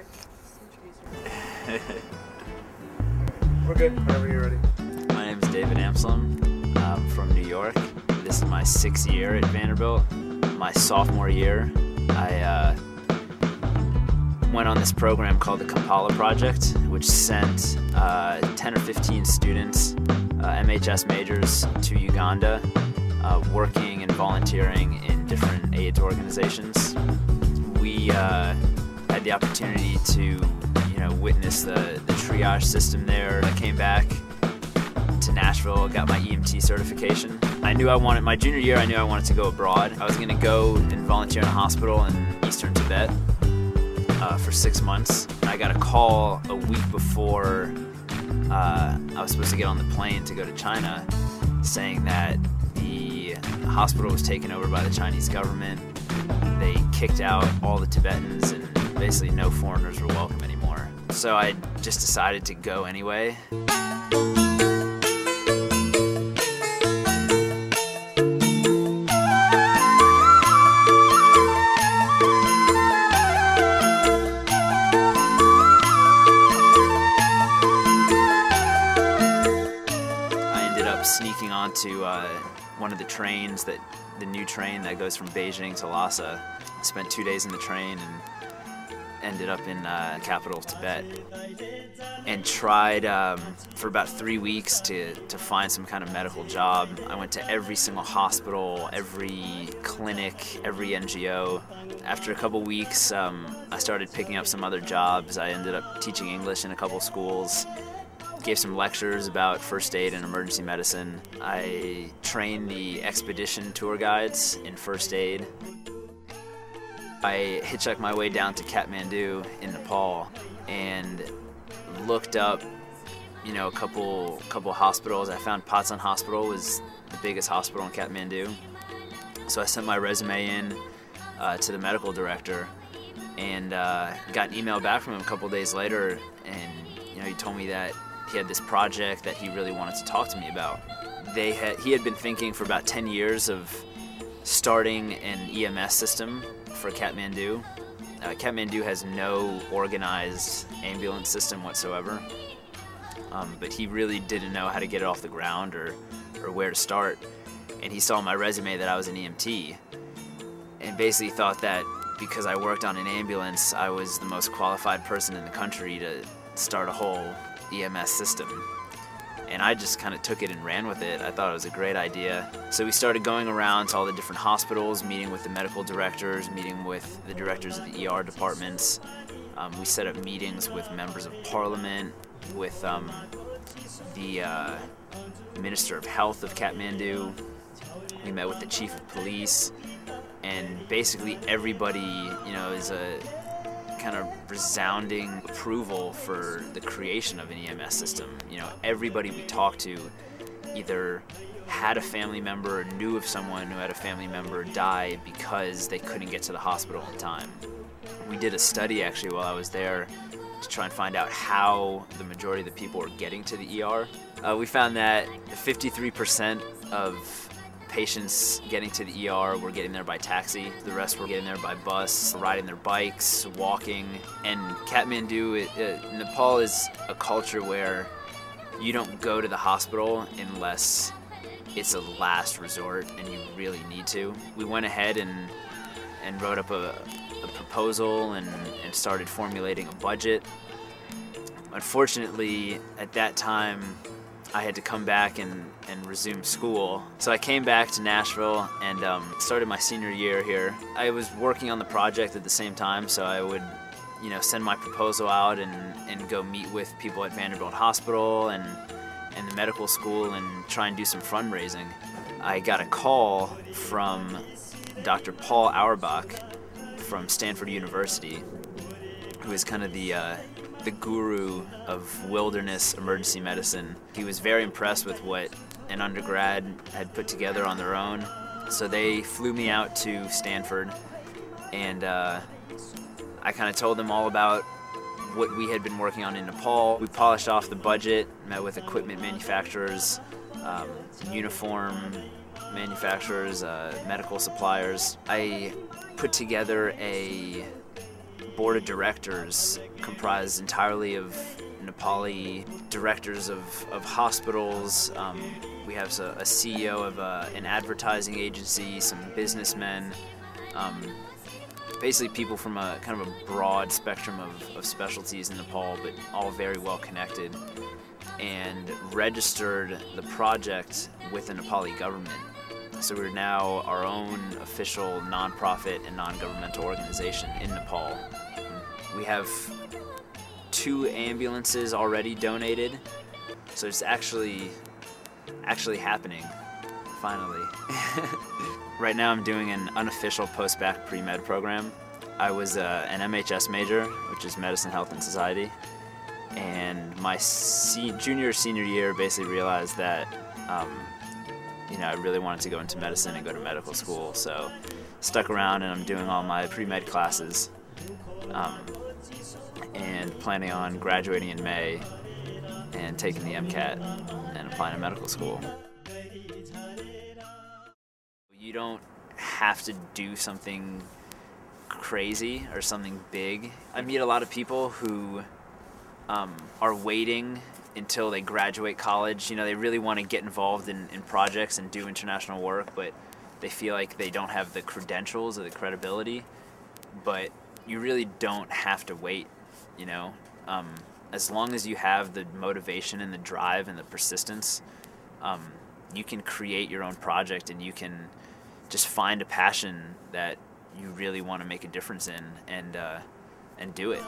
start. Just introduce yourself. We're good, whenever you're ready. My name is David Amsalem. I'm from New York. This is my 6th year at Vanderbilt. My sophomore year, I went on this program called the Kampala Project, which sent 10 or 15 students, MHS majors, to Uganda, working and volunteering in different AIDS organizations. We had the opportunity to, witness the triage system there. I came back to Nashville, got my EMT certification. My junior year, I knew I wanted to go abroad. I was going to go and volunteer in a hospital in Eastern Tibet for 6 months. I got a call a week before I was supposed to get on the plane to go to China, saying that the hospital was taken over by the Chinese government. They kicked out all the Tibetans, and basically no foreigners were welcome anymore. So I just decided to go anyway. Sneaking onto one of the trains, the new train that goes from Beijing to Lhasa. Spent 2 days in the train and ended up in the capital of Tibet, and tried for about 3 weeks to find some kind of medical job. I went to every single hospital, every clinic, every NGO. After a couple weeks, I started picking up some other jobs. I ended up teaching English in a couple schools. Gave some lectures about first aid and emergency medicine. I trained the expedition tour guides in first aid. I hitchhiked my way down to Kathmandu in Nepal and looked up, a couple hospitals. I found Patsan Hospital was the biggest hospital in Kathmandu. So I sent my resume in to the medical director, and got an email back from him a couple days later, and he told me that he had this project that he really wanted to talk to me about. He had been thinking for about 10 years of starting an EMS system for Kathmandu. Kathmandu has no organized ambulance system whatsoever, but he really didn't know how to get it off the ground or where to start. And he saw my resume that I was an EMT, and basically thought that because I worked on an ambulance, I was the most qualified person in the country to start a whole EMS system. And I just kind of took it and ran with it. I thought it was a great idea. So we started going around to all the different hospitals, meeting with the medical directors, meeting with the directors of the ER departments. We set up meetings with members of parliament, with the Minister of Health of Kathmandu. We met with the Chief of Police, and basically everybody, is a kind of resounding approval for the creation of an EMS system. Everybody we talked to either had a family member or knew of someone who had a family member die because they couldn't get to the hospital in time. We did a study actually while I was there to try and find out how the majority of the people were getting to the ER. We found that 53% of patients getting to the ER were getting there by taxi. The rest were getting there by bus, riding their bikes, walking. And Kathmandu, Nepal is a culture where you don't go to the hospital unless it's a last resort and you really need to. We went ahead and wrote up a proposal and started formulating a budget. Unfortunately, at that time, I had to come back and resume school. So I came back to Nashville and started my senior year here. I was working on the project at the same time, so I would send my proposal out and go meet with people at Vanderbilt Hospital and the medical school and try and do some fundraising. I got a call from Dr. Paul Auerbach from Stanford University, who is kind of the guru of wilderness emergency medicine. He was very impressed with what an undergrad had put together on their own. So they flew me out to Stanford, and I kind of told them all about what we had been working on in Nepal. We polished off the budget, met with equipment manufacturers, uniform manufacturers, medical suppliers. I put together a board of directors comprised entirely of Nepali directors of hospitals. We have a CEO of an advertising agency, some businessmen, basically people from a kind of a broad spectrum of specialties in Nepal, but all very well connected, and registered the project with the Nepali government. So we're now our own official nonprofit and non-governmental organization in Nepal. We have 2 ambulances already donated, so it's actually happening, finally. Right now I'm doing an unofficial post-bac pre-med program. I was an MHS major, which is Medicine, Health, and Society, and my junior, senior year basically realized that I really wanted to go into medicine and go to medical school, so stuck around and I'm doing all my pre-med classes and planning on graduating in May and taking the MCAT and applying to medical school. You don't have to do something crazy or something big. I meet a lot of people who are waiting until they graduate college. They really want to get involved in projects and do international work, but they feel like they don't have the credentials or the credibility. But you really don't have to wait, as long as you have the motivation and the drive and the persistence, you can create your own project and you can just find a passion that you really want to make a difference in and do it.